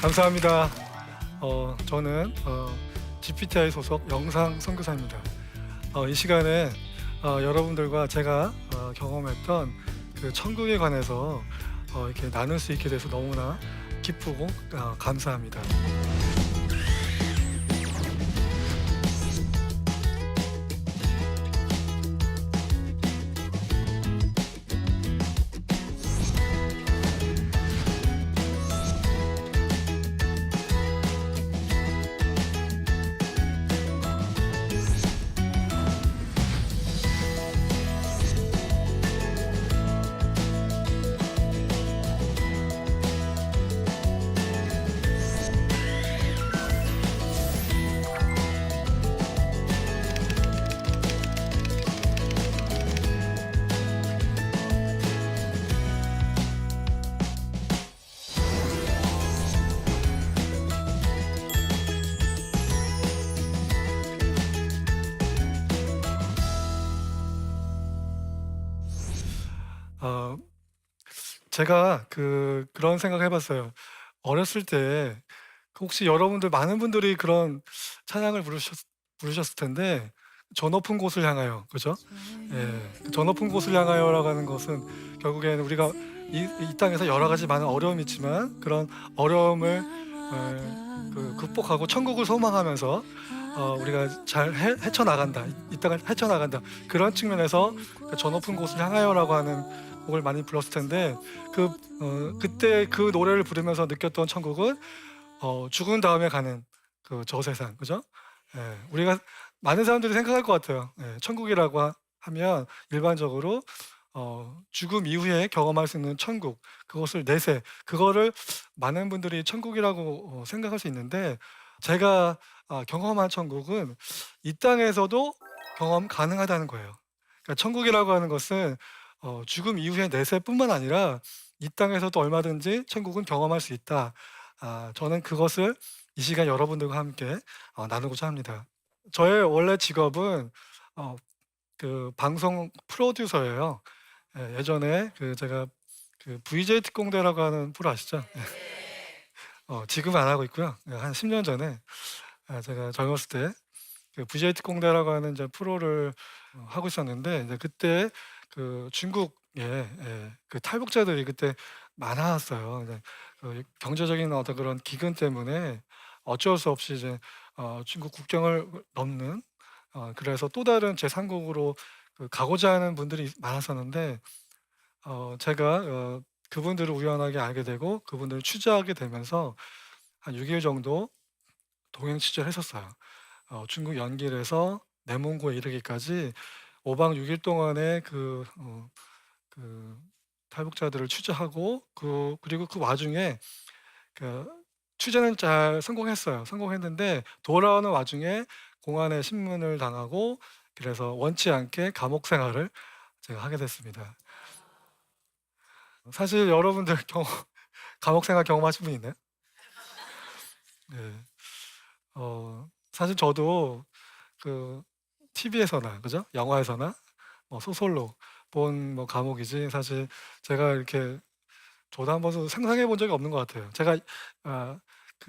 감사합니다. 저는 GPTI 소속 영상 선교사입니다. 이 시간에 여러분들과 제가 경험했던 그 천국에 관해서 이렇게 나눌 수 있게 돼서 너무나 기쁘고 감사합니다. 어, 제가 그런 생각을 해봤어요. 어렸을 때 혹시 여러분들 많은 분들이 그런 찬양을 부르셨을 텐데 저 높은 곳을 향하여, 그죠? 예, 저 높은 곳을 향하여라고 하는 것은 결국에는 우리가 이 땅에서 여러 가지 많은 어려움이 있지만 그런 어려움을 극복하고 천국을 소망하면서 우리가 잘 헤쳐나간다, 이 땅을 헤쳐나간다, 그런 측면에서 저 높은 곳을 향하여라고 하는 곡을 많이 불렀을 텐데 그때 그 노래를 부르면서 느꼈던 천국은 죽은 다음에 가는 그 저 세상, 그죠? 예, 우리가 많은 사람들이 생각할 것 같아요. 예, 천국이라고 하면 일반적으로 죽음 이후에 경험할 수 있는 천국, 그것을 내세, 그거를 많은 분들이 천국이라고 생각할 수 있는데 제가 경험한 천국은 이 땅에서도 경험 가능하다는 거예요. 그러니까 천국이라고 하는 것은 죽음 이후의 내세뿐만 아니라 이 땅에서도 얼마든지 천국은 경험할 수 있다. 저는 그것을 이 시간 여러분들과 함께 나누고자 합니다. 저의 원래 직업은 그 방송 프로듀서예요. 예전에 제가 VJ 특공대라고 하는 프로 아시죠? 지금은 안 하고 있고요. 한 10년 전에 제가 젊었을 때 VJ 특공대라고 하는 이제 프로를 하고 있었는데 이제 그때 중국에 그 탈북자들이 그때 많았어요. 이제 경제적인 어떤 그런 기근 때문에 어쩔 수 없이 이제 중국 국경을 넘는 그래서 또 다른 제3국으로 가고자 하는 분들이 많았었는데 제가 그분들을 우연하게 알게 되고 그분들을 취재하게 되면서 한 6일 정도 동행 취재를 했었어요. 중국 연길에서 내몽고에 이르기까지 5박 6일 동안의 그 탈북자들을 취재하고 그리고 그 와중에 그 취재는 잘 성공했어요. 성공했는데 돌아오는 와중에 공안에 신문을 당하고 그래서 원치 않게 감옥 생활을 제가 하게 됐습니다. 사실 여러분들 감옥 생활 경험하신 분 있나요? 네. 사실 저도 TV에서나 그죠? 영화에서나 소설로 본 감옥이지 사실 제가 이렇게 저도 한 번도 상상해 본 적이 없는 것 같아요. 제가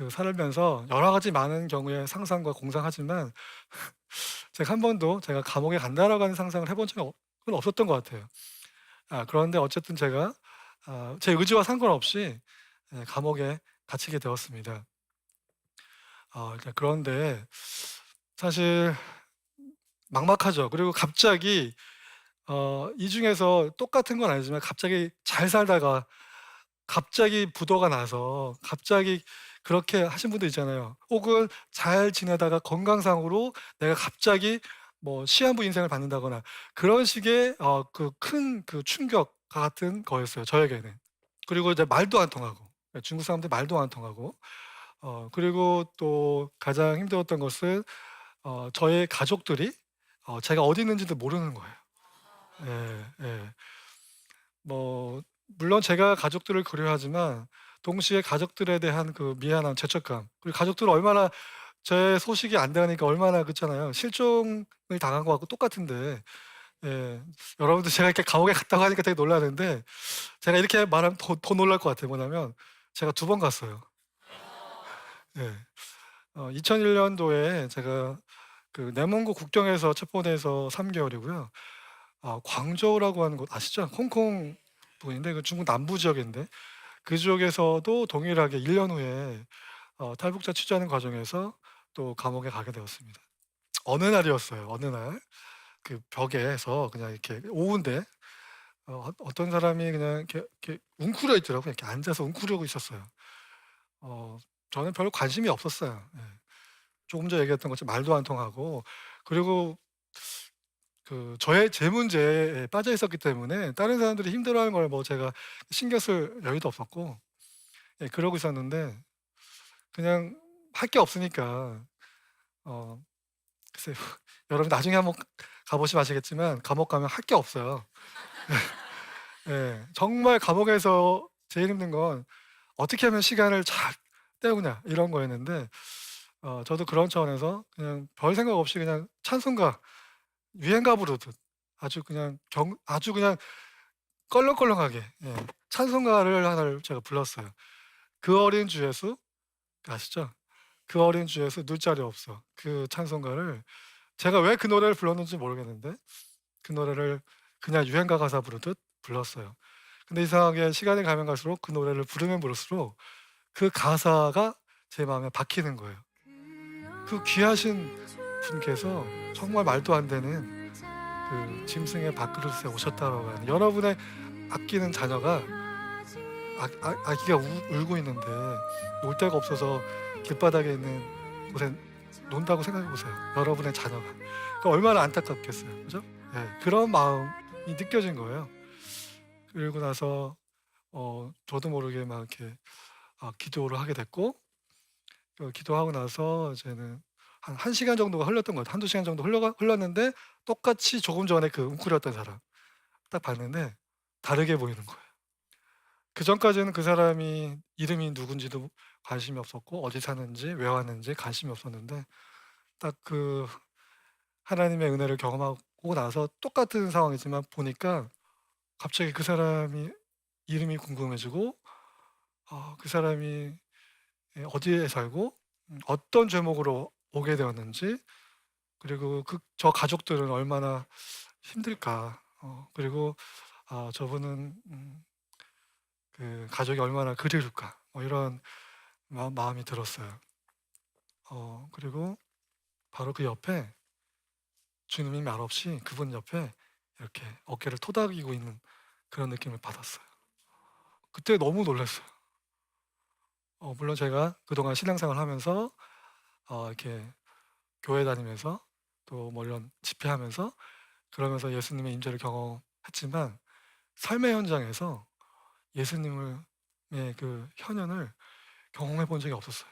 살면서 여러 가지 많은 경우에 상상과 공상하지만 제가 한 번도 제가 감옥에 간다라고 하는 상상을 해본 적은 없었던 것 같아요. 그런데 어쨌든 제가 제 의지와 상관없이 감옥에 갇히게 되었습니다. 그런데 사실 막막하죠. 그리고 갑자기 이 중에서 똑같은 건 아니지만 갑자기 잘 살다가 갑자기 부도가 나서 갑자기 그렇게 하신 분들 있잖아요. 혹은 잘 지내다가 건강상으로 내가 갑자기 시한부 인생을 받는다거나 그런 식의 큰 충격 같은 거였어요, 저에게는. 그리고 이제 말도 안 통하고 중국 사람들 말도 안 통하고 그리고 또 가장 힘들었던 것은 저의 가족들이 제가 어디 있는지도 모르는 거예요. 예, 예. 물론 제가 가족들을 그리워하지만 동시에 가족들에 대한 그 미안함, 죄책감, 그리고 가족들은 얼마나 제 소식이 안 되니까 얼마나 그렇잖아요. 실종을 당한 것같고 똑같은데 예. 여러분들 제가 이렇게 감옥에 갔다고 하니까 되게 놀라는데 제가 이렇게 말하면 더 놀랄 것 같아요. 뭐냐면 제가 2번 갔어요. 예. 2001 년도에 제가 그 내몽고 국경에서 체포돼서 3 개월이고요. 광저우라고 하는 곳 아시죠? 홍콩 부근인데 그 중국 남부 지역인데 그쪽에서도 동일하게 1년 후에 탈북자 취재하는 과정에서 또 감옥에 가게 되었습니다. 어느 날이었어요. 어느 날 그 벽에서 그냥 이렇게 오후인데 어떤 사람이 그냥 이렇게 웅크려 있더라고요. 이렇게 앉아서 웅크리고 있었어요. 어 저는 별로 관심이 없었어요. 예. 조금 전에 얘기했던 것처럼 말도 안 통하고 그리고 저의 제 문제에 빠져 있었기 때문에 다른 사람들이 힘들어하는 걸 뭐 제가 신경 쓸 여유도 없었고 예 그러고 있었는데 그냥 할 게 없으니까 어 글쎄요. 여러분 나중에 한번 가 보시면 아시겠지만 감옥 가면 할 게 없어요. 예. 정말 감옥에서 제일 힘든 건 '어떻게 하면 시간을 잘 때우냐.' 이런 거였는데 저도 그런 차원에서 그냥 별 생각 없이 그냥 찬송가 유행가 부르듯 아주 그냥 껄렁껄렁하게 예 찬송가를 하나를 제가 불렀어요. 그 어린 주 예수 아시죠? 그 어린 주 예수 눈자리 없어. 그 찬송가를 제가 왜 그 노래를 불렀는지 모르겠는데 그 노래를 그냥 유행가 가사 부르듯 불렀어요. 근데 이상하게 시간이 가면 갈수록 그 노래를 부르면 부를수록 그 가사가 제 마음에 박히는 거예요. 그 귀하신 분께서 정말 말도 안 되는 그 짐승의 밥그릇에 오셨다라고 하는 여러분의 아끼는 자녀가 아기가 울고 있는데 놀 데가 없어서 길바닥에 있는 곳에 논다고 생각해 보세요. 여러분의 자녀가. 얼마나 안타깝겠어요. 그죠? 예. 그런 마음이 느껴진 거예요. 그리고 나서 저도 모르게 막 이렇게 기도를 하게 됐고 기도하고 나서 이제는 한 1 시간 정도가 흘렀던 것 같아요. 1-2 시간 정도 흘렀는데 똑같이 조금 전에 그 웅크렸던 사람 딱 봤는데 다르게 보이는 거예요. 그전까지는 그 사람이 이름이 누군지도 관심이 없었고 어디 사는지 왜 왔는지 관심이 없었는데 딱 그 하나님의 은혜를 경험하고 나서 똑같은 상황이지만 보니까 갑자기 그 사람이 이름이 궁금해지고 그 사람이 어디에 살고 어떤 제목으로 오게 되었는지 그리고 저 가족들은 얼마나 힘들까. 그리고 저분은 그 가족이 얼마나 그리울까. 뭐 이런 마음이 들었어요. 그리고 바로 그 옆에 주님이 말없이 그분 옆에 이렇게 어깨를 토닥이고 있는 그런 느낌을 받았어요. 그때 너무 놀랐어요. 물론 제가 그동안 신앙생활을 하면서 이렇게 교회 다니면서 또 뭐 이런 집회하면서 그러면서 예수님의 임재를 경험했지만 삶의 현장에서 예수님을 의 그 현현을 경험해 본 적이 없었어요.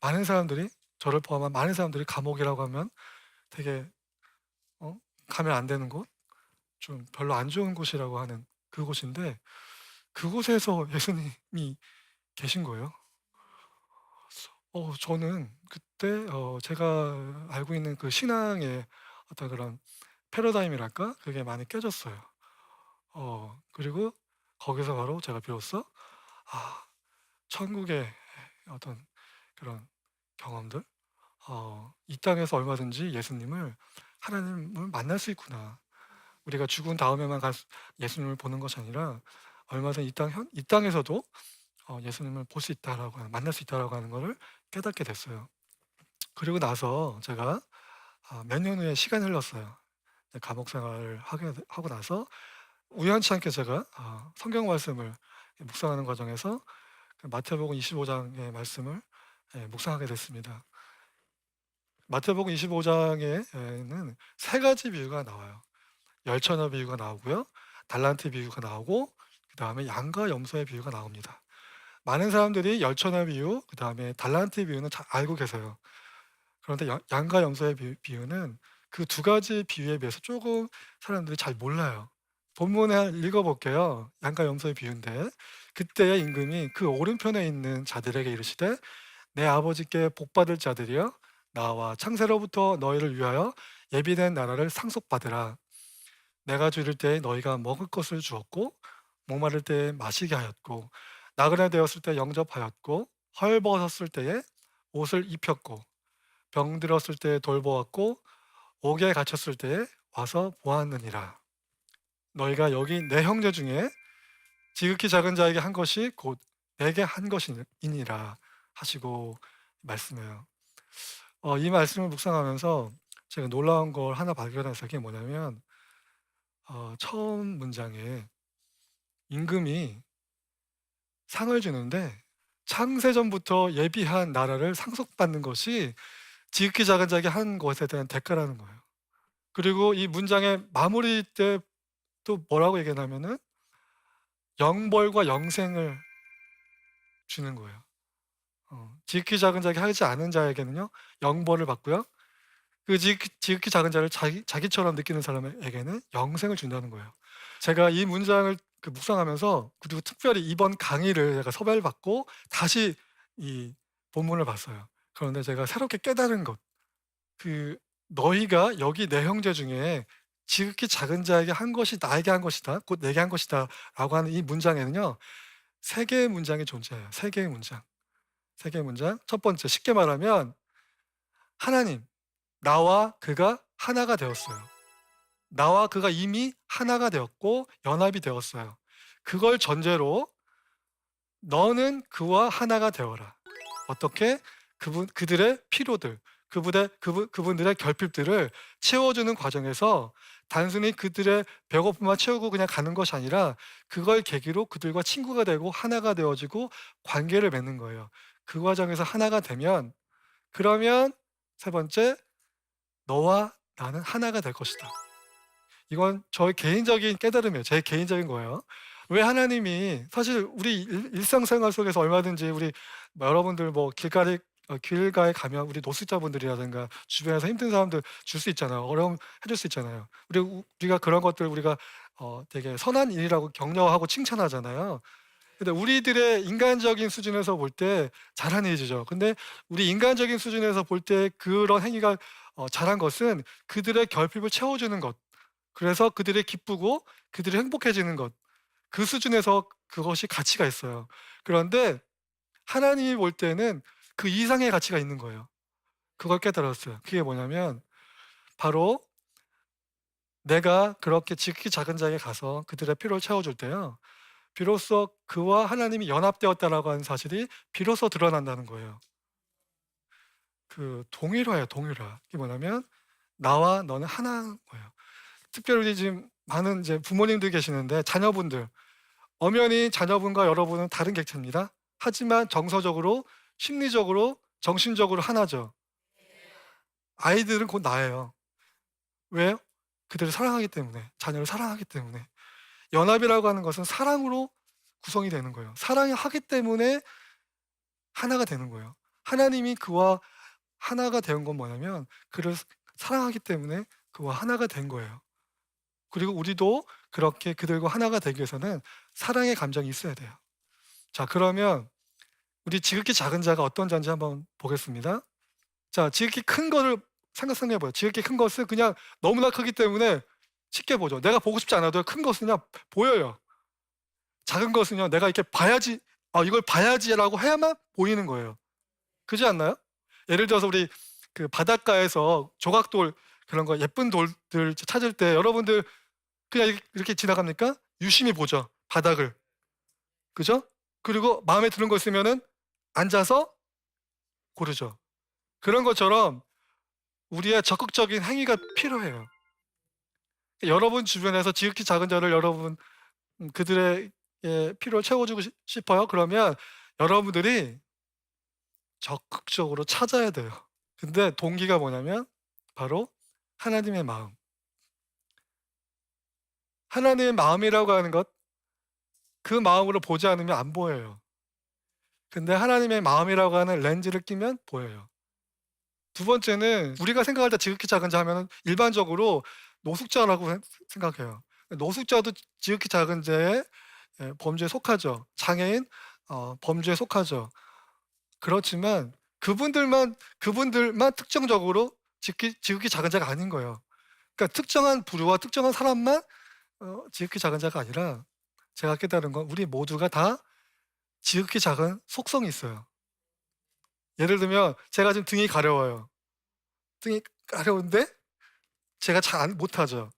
많은 사람들이 저를 포함한 많은 사람들이 감옥이라고 하면 되게 어 가면 안 되는 곳, 좀 별로 안 좋은 곳이라고 하는 그곳인데 그곳에서 예수님이 계신 거예요. 저는 그때 제가 알고 있는 그 신앙의 어떤 그런 패러다임이랄까? 그게 많이 깨졌어요. 그리고 거기서 바로 제가 비로소 아 천국의 어떤 그런 경험들, 이 땅에서 얼마든지 하나님을 만날 수 있구나. 우리가 죽은 다음에만 예수님을 보는 것이 아니라 얼마든지 이 땅에서도 예수님을 볼 수 있다라고 만날 수 있다라고 하는 것을 깨닫게 됐어요. 그리고 나서 제가 몇 년 후에 시간이 흘렀어요. 이제 감옥 생활을 하고 나서 우연치 않게 제가 성경 말씀을 묵상하는 과정에서 그 마태복음 25 장의 말씀을 묵상하게 됐습니다. 마태복음 25 장에는 세 가지 비유가 나와요. 열처녀 비유가 나오고요. 달란트 비유가 나오고 그다음에 양과 염소의 비유가 나옵니다. 많은 사람들이 열처녀 비유 그다음에 달란트 비유는 잘 알고 계세요. 그런데 양과 염소의 비유는 그 두 가지 비유에 비해서 조금 사람들이 잘 몰라요. 본문에 읽어 볼게요. 양과 염소의 비유인데 그때의 임금이 그 오른편에 있는 자들에게 이르시되 내 아버지께 복받을 자들이여 나와 창세로부터 너희를 위하여 예비된 나라를 상속받으라. 내가 줄일 때에 너희가 먹을 것을 주었고 목마를 때에 마시게 하였고 나그네 되었을 때 영접하였고 헐벗었을 때에 옷을 입혔고 병들었을 때에 돌보았고 옥에 갇혔을 때에 와서 보았느니라. 너희가 여기 내 형제 중에 지극히 작은 자에게 한 것이 곧 내게 한 것이니라 하시고 말씀해요. 이 말씀을 묵상하면서 제가 놀라운 걸 하나 발견했어요. 그게 뭐냐면 처음 문장에 임금이 상을 주는데 창세전부터 예비한 나라를 상속받는 것이 지극히 작은 자에게 한 것에 대한 대가라는 거예요. 그리고 이 문장의 마무리 때 또 뭐라고 얘기하냐면은 영벌과 영생을 주는 거예요. 지극히 작은 자에게 하지 않은 자에게는요 영벌을 받고요. 그 지극히 작은 자를 자기처럼 느끼는 사람에게는 영생을 준다는 거예요. 제가 이 문장을 묵상하면서 그리고 특별히 이번 강의를 제가 섭외를 받고 다시 이 본문을 봤어요. 그런데 제가 새롭게 깨달은 것, 그 너희가 여기 내 형제 중에 지극히 작은 자에게 한 것이 나에게 한 것이다, 곧 내게 한 것이다라고 하는 이 문장에는요 세 개의 문장이 존재해요. 세 개의 문장. 세 개의 문장. 첫 번째, 쉽게 말하면 하나님, 나와 그가 하나가 되었어요. 나와 그가 이미 하나가 되었고 연합이 되었어요. 그걸 전제로 너는 그와 하나가 되어라. 어떻게? 그들의 필요들, 그분들의 결핍들을 채워주는 과정에서 단순히 그들의 배고픔만 채우고 그냥 가는 것이 아니라 그걸 계기로 그들과 친구가 되고 하나가 되어지고 관계를 맺는 거예요. 그 과정에서 하나가 되면 그러면 세 번째, 너와 나는 하나가 될 것이다. 이건 저의 개인적인 깨달음이에요. 제 개인적인 거예요. 왜 하나님이 사실 우리 일상생활 속에서 얼마든지 우리 여러분들 뭐 길가에 가면 우리 노숙자분들이라든가 주변에서 힘든 사람들 줄 수 있잖아요. 어려움 해줄 수 있잖아요. 우리가 그런 것들 우리가 되게 선한 일이라고 격려하고 칭찬하잖아요. 근데 우리들의 인간적인 수준에서 볼 때 잘한 일이죠. 근데 우리 인간적인 수준에서 볼 때 그런 행위가 잘한 것은 그들의 결핍을 채워주는 것, 그래서 그들이 기쁘고 그들이 행복해지는 것, 그 수준에서 그것이 가치가 있어요. 그런데 하나님이 볼 때는 그 이상의 가치가 있는 거예요. 그걸 깨달았어요. 그게 뭐냐면 바로 내가 그렇게 지극히 작은 자에게 가서 그들의 필요를 채워줄 때요, 비로소 그와 하나님이 연합되었다라고 하는 사실이 비로소 드러난다는 거예요. 동일화예요, 동일화. 이게 뭐냐면 나와 너는 하나인 거예요. 특별히 지금 많은 이제 부모님들 계시는데 자녀분들, 엄연히 자녀분과 여러분은 다른 객체입니다. 하지만 정서적으로, 심리적으로, 정신적으로 하나죠. 아이들은 곧 나예요. 왜요? 그들을 사랑하기 때문에, 자녀를 사랑하기 때문에. 연합이라고 하는 것은 사랑으로 구성이 되는 거예요. 사랑하기 때문에 하나가 되는 거예요. 하나님이 그와 하나가 된 건 뭐냐면 그를 사랑하기 때문에 그와 하나가 된 거예요. 그리고 우리도 그렇게 그들과 하나가 되기 위해서는 사랑의 감정이 있어야 돼요. 자, 그러면 우리 지극히 작은 자가 어떤 자인지 한번 보겠습니다. 자, 지극히 큰 거를 생각해 봐요. 지극히 큰 것은 그냥 너무나 크기 때문에 쉽게 보죠. 내가 보고 싶지 않아도 큰 것은 그냥 보여요. 작은 것은요, 내가 이렇게 봐야지, 이걸 봐야지라고 해야만 보이는 거예요. 그렇지 않나요? 예를 들어서 우리 바닷가에서 조각돌, 그런 거 예쁜 돌들 찾을 때 여러분들 그냥 이렇게 지나갑니까? 유심히 보죠, 바닥을. 그죠? 그리고 마음에 드는 거 있으면은 앉아서 고르죠. 그런 것처럼 우리의 적극적인 행위가 필요해요. 여러분 주변에서 지극히 작은 자를 여러분 그들의 필요를 채워주고 싶어요? 그러면 여러분들이 적극적으로 찾아야 돼요. 근데 동기가 뭐냐면 바로 하나님의 마음. 하나님의 마음이라고 하는 것, 그 마음으로 보지 않으면 안 보여요. 근데 하나님의 마음이라고 하는 렌즈를 끼면 보여요. 두 번째는 우리가 생각할 때 지극히 작은 자 하면은 일반적으로 노숙자라고 생각해요. 노숙자도 지극히 작은 자의 범죄에 속하죠. 장애인 범죄에 속하죠. 그렇지만 그분들만 특정적으로 지극히 작은 자가 아닌 거예요. 그러니까 특정한 부류와 특정한 사람만 지극히 작은 자가 아니라 제가 깨달은 건 우리 모두가 다 지극히 작은 속성이 있어요. 예를 들면 제가 지금 등이 가려워요. 등이 가려운데 제가 잘 못하죠.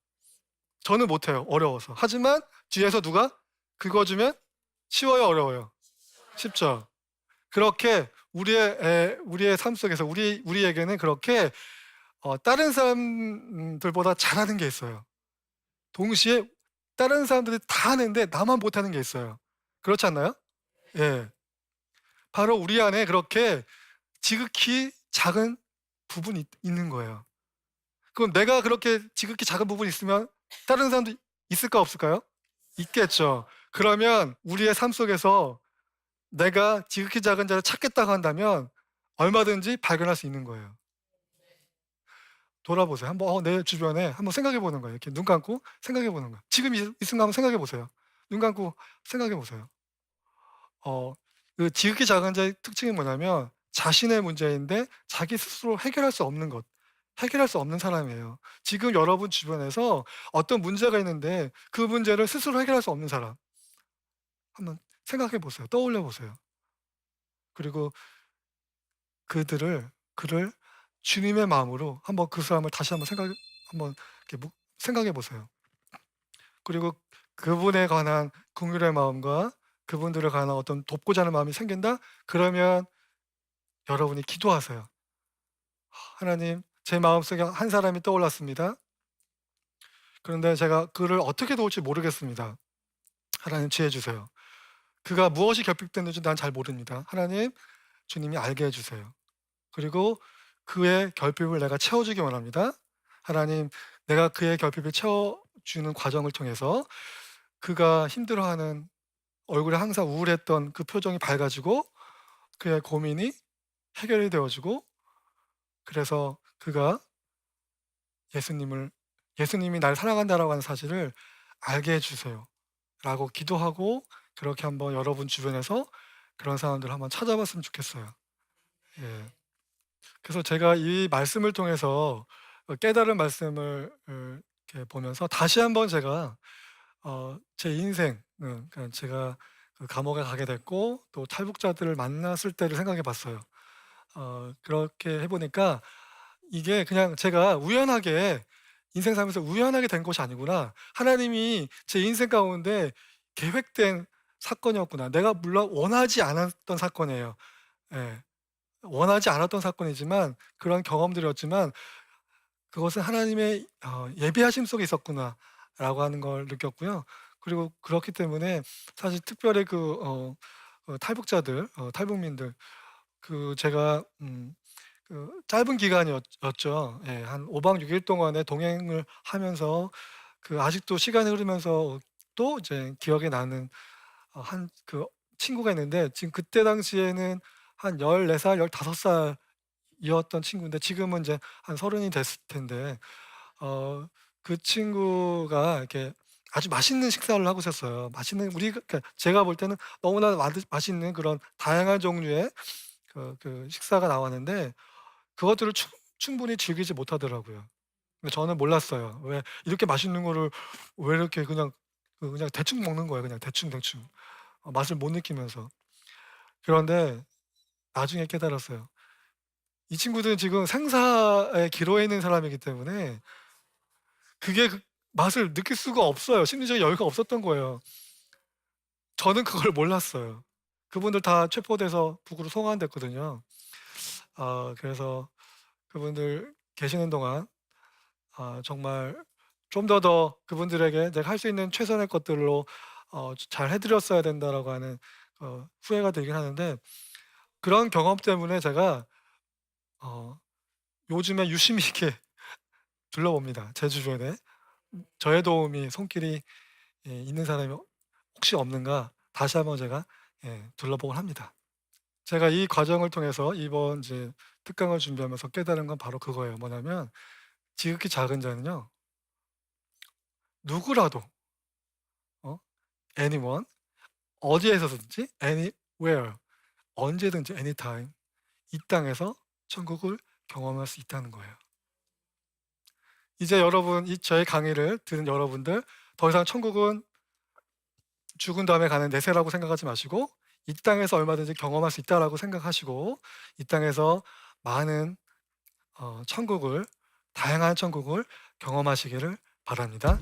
저는 못해요, 어려워서. 하지만 뒤에서 누가 긁어주면 쉬워요, 어려워요? 쉽죠. 그렇게 우리의 삶 속에서 우리에게는 그렇게 다른 사람들보다 잘하는 게 있어요. 동시에 다른 사람들이 다 하는데 나만 못하는 게 있어요. 그렇지 않나요? 예. 바로 우리 안에 그렇게 지극히 작은 부분이 있는 거예요. 그럼 내가 그렇게 지극히 작은 부분이 있으면 다른 사람도 있을까 없을까요? 있겠죠. 그러면 우리의 삶 속에서 내가 지극히 작은 자를 찾겠다고 한다면 얼마든지 발견할 수 있는 거예요. 돌아보세요. 한번 내 주변에 한번 생각해 보는 거예요. 이렇게 눈 감고 생각해 보는 거예요. 지금 이 순간 한번 생각해 보세요. 눈 감고 생각해 보세요. 어 그 지극히 작은 자의 특징이 뭐냐면 자신의 문제인데 자기 스스로 해결할 수 없는 것, 해결할 수 없는 사람이에요. 지금 여러분 주변에서 어떤 문제가 있는데 그 문제를 스스로 해결할 수 없는 사람 한번 생각해 보세요. 떠올려 보세요. 그리고 그를 주님의 마음으로 한번 그 사람을 다시 한번 이렇게 생각해 보세요. 그리고 그분에 관한 긍휼의 마음과 그분들에 관한 어떤 돕고자 하는 마음이 생긴다? 그러면 여러분이 기도하세요. 하나님, 제 마음속에 한 사람이 떠올랐습니다. 그런데 제가 그를 어떻게 도울지 모르겠습니다. 하나님 지혜 주세요. 그가 무엇이 결핍됐는지 난 잘 모릅니다. 하나님, 주님이 알게 해 주세요. 그리고 그의 결핍을 내가 채워주기 원합니다. 하나님, 내가 그의 결핍을 채워주는 과정을 통해서 그가 힘들어하는 얼굴에 항상 우울했던 그 표정이 밝아지고 그의 고민이 해결이 되어지고 그래서 그가 예수님을 예수님이 날 사랑한다라고 하는 사실을 알게 해 주세요. 라고 기도하고 그렇게 한번 여러분 주변에서 그런 사람들을 한번 찾아봤으면 좋겠어요. 예. 그래서 제가 이 말씀을 통해서 깨달은 말씀을 이렇게 보면서 다시 한번 제가 제 인생 그러니까 제가 그 감옥에 가게 됐고 또 탈북자들을 만났을 때를 생각해 봤어요. 그렇게 해 보니까 이게 그냥 제가 우연하게 인생 살면서 우연하게 된 것이 아니구나. 하나님이 제 인생 가운데 계획된 사건이었구나. 내가 물론 원하지 않았던 사건이에요. 예. 원하지 않았던 사건이지만 그런 경험들이었지만 그것은 하나님의 예비하심 속에 있었구나라고 하는 걸 느꼈고요. 그리고 그렇기 때문에 사실 특별히 탈북자들 탈북민들 제가 그 짧은 기간이었죠. 예. 한 5박 6일 동안의 동행을 하면서 아직도 시간이 흐르면서 또 이제 기억에 나는 한 친구가 있는데 지금 그때 당시에는 한 14 살, 15 살이었던 친구인데 지금은 이제 한 30이 됐을 텐데 그 친구가 이렇게 아주 맛있는 식사를 하고 있었어요. 맛있는 그러니까 제가 볼 때는 너무나 맛있는 그런 다양한 종류의 식사가 나왔는데 그것들을 충분히 즐기지 못하더라고요. 근데 저는 몰랐어요. 왜 이렇게 맛있는 거를 왜 이렇게 그냥 대충 먹는 거예요, 그냥 대충. 맛을 못 느끼면서. 그런데 나중에 깨달았어요. 이 친구들은 지금 생사의 기로에 있는 사람이기 때문에 그게 맛을 느낄 수가 없어요. 심리적인 여유가 없었던 거예요. 저는 그걸 몰랐어요. 그분들 다 체포돼서 북으로 송환됐거든요. 그래서 그분들 계시는 동안 정말 좀 더 그분들에게 '내가 할 수 있는 최선의 것들로 잘 해 드렸어야 된다.'라고 하는 후회가 들긴 하는데 그런 경험 때문에 제가 어 요즘에 유심히 이렇게 둘러봅니다, 제 주변에. 저의 도움이 손길이 있는 사람이 혹시 없는가 다시 한번 제가 둘러보곤 합니다. 제가 이 과정을 통해서 이번 이제 특강을 준비하면서 깨달은 건 바로 그거예요. 뭐냐면 지극히 작은 자는요. 누구라도 어 anyone 어디에서든지 anywhere 언제든지 anytime 이 땅에서 천국을 경험할 수 있다는 거예요. 이제 여러분 저의 강의를 들은 여러분들 더 이상 천국은 죽은 다음에 가는 내세라고 생각하지 마시고 이 땅에서 얼마든지 경험할 수 있다라고 생각하시고 이 땅에서 많은 천국을 다양한 천국을 경험하시기를 바랍니다.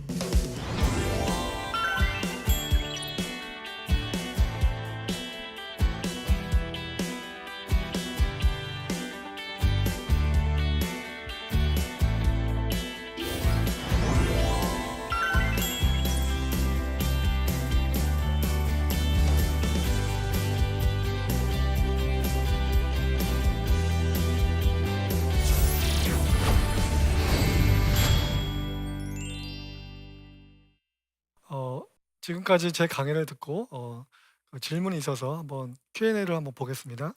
어 지금까지 제 강의를 듣고 그 질문이 있어서 한번 Q&A를 한번 보겠습니다.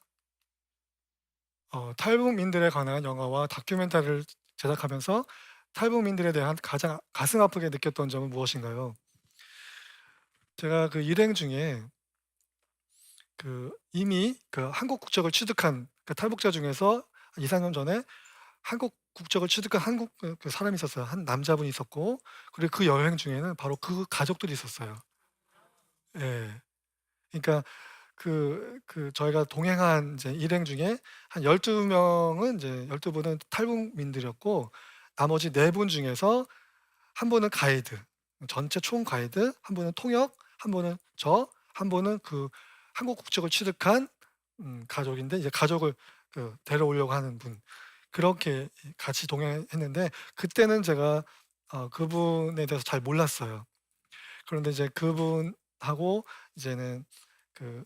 탈북민들에 관한 영화와 다큐멘터리를 제작하면서 탈북민들에 대한 가장 가슴 아프게 느꼈던 점은 무엇인가요? 제가 그 일행 중에 이미 한국 국적을 취득한 탈북자 중에서 한 2-3년 전에 한국 국적을 취득한 한국 사람이 있었어요. 한 남자분이 있었고 그리고 그 여행 중에는 바로 그 가족들이 있었어요. 예. 그러니까 저희가 동행한 이제 일행 중에 한 12 명은 이제 12 분은 탈북민들이었고 나머지 4분 중에서 한 분은 가이드, 전체 총 가이드, 한 분은 통역, 한 분은 한 분은 한국 국적을 취득한 가족인데 이제 가족을 데려오려고 하는 분. 그렇게 같이 동행했는데 그때는 제가 그분에 대해서 잘 몰랐어요. 그런데 이제 그분하고 이제는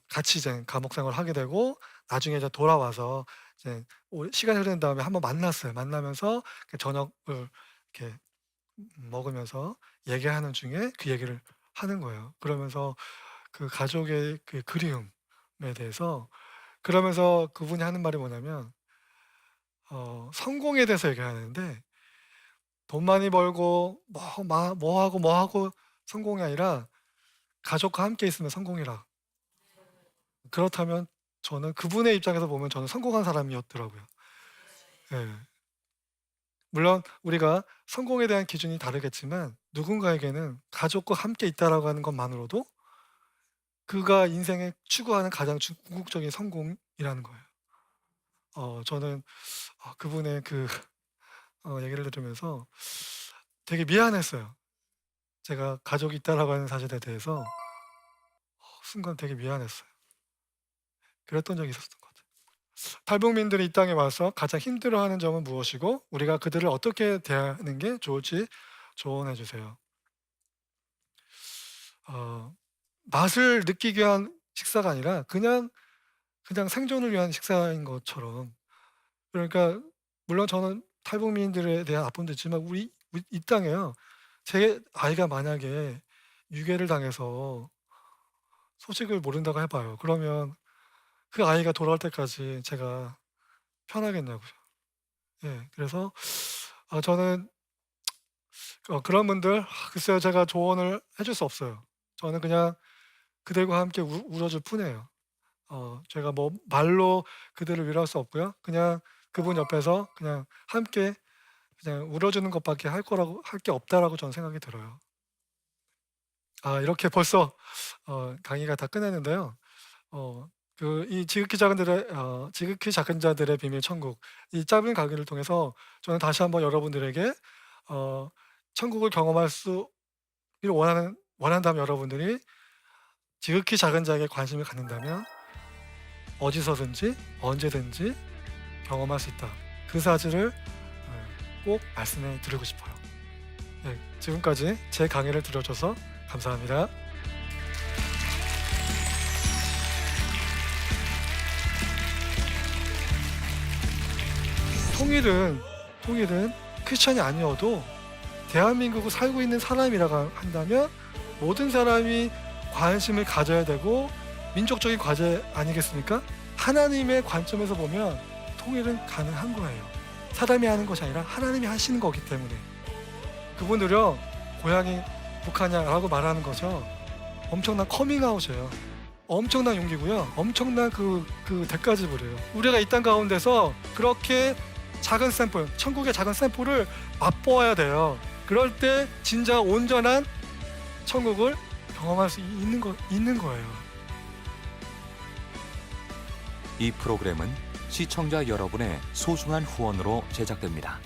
같이 이제 감옥 생활을 하게 되고 나중에 이제 돌아와서 이제 시간이 흐른 다음에 한번 만났어요. 만나면서 저녁을 이렇게 먹으면서 얘기하는 중에 그 얘기를 하는 거예요. 그러면서 그 가족의 그 그리움에 대해서 그러면서 그분이 하는 말이 뭐냐면 성공에 대해서 얘기하는데 돈 많이 벌고 뭐 하고 성공이 아니라 가족과 함께 있으면 성공이라. 그렇다면 저는 그분의 입장에서 보면 저는 성공한 사람이었더라고요. 예. 물론 우리가 성공에 대한 기준이 다르겠지만 누군가에게는 가족과 함께 있다라고 하는 것만으로도 그가 인생에 추구하는 가장 궁극적인 성공이라는 거예요. 저는 그분의 얘기를 들으면서 되게 미안했어요. 제가 가족이 있다라고 하는 사실에 대해서 순간 되게 미안했어요. 그랬던 적이 있었던 것 같아요. 탈북민들이 이 땅에 와서 가장 힘들어하는 점은 무엇이고 우리가 그들을 어떻게 대하는 게 좋을지 조언해 주세요. 어 맛을 느끼기 위한 식사가 아니라 그냥 생존을 위한 식사인 것처럼 그러니까 물론 저는 탈북민들에 대한 아픔도 있지만 우리 이 땅에요. 제 아이가 만약에 유괴를 당해서 소식을 모른다고 해 봐요. 그러면 그 아이가 돌아올 때까지 제가 편하겠냐고요. 예. 그래서 저는 그런 분들 글쎄요. 제가 조언을 해줄 수 없어요. 저는 그냥 그들과 함께 울어 줄 뿐이에요. 제가 뭐 말로 그들을 위로할 수 없고요. 그냥 그분 옆에서 그냥 함께 그냥 울어 주는 것밖에 할 게 없다라고 저는 생각이 들어요. 이렇게 벌써 강의가 다 끝났는데요. 이 지극히 작은 자들의 비밀 천국 이 짧은 강의를 통해서 저는 다시 한번 여러분들에게 어 천국을 경험할 수 를 원한다면 여러분들이 지극히 작은 자에게 관심을 갖는다면 어디서든지 언제든지 경험할 수 있다. 그 사실을 꼭 말씀해 드리고 싶어요. 네, 지금까지 제 강의를 들어줘서 감사합니다. 통일은 크리스천이 아니어도 대한민국을 살고 있는 사람이라고 한다면 모든 사람이 관심을 가져야 되고 민족적인 과제 아니겠습니까? 하나님의 관점에서 보면 통일은 가능한 거예요. 사람이 하는 것이 아니라 하나님이 하시는 거기 때문에 그분들요 고향이 북한이야라고 말하는 거죠. 엄청난 커밍아웃이에요. 엄청난 용기고요. 엄청난 대가 지불이에요. 우리가 이 땅 가운데서 그렇게 작은 샘플, 천국의 작은 샘플을 맛보아야 돼요. 그럴 때 진짜 온전한 천국을 경험할 수 있는 거예요. 이 프로그램은 시청자 여러분의 소중한 후원으로 제작됩니다.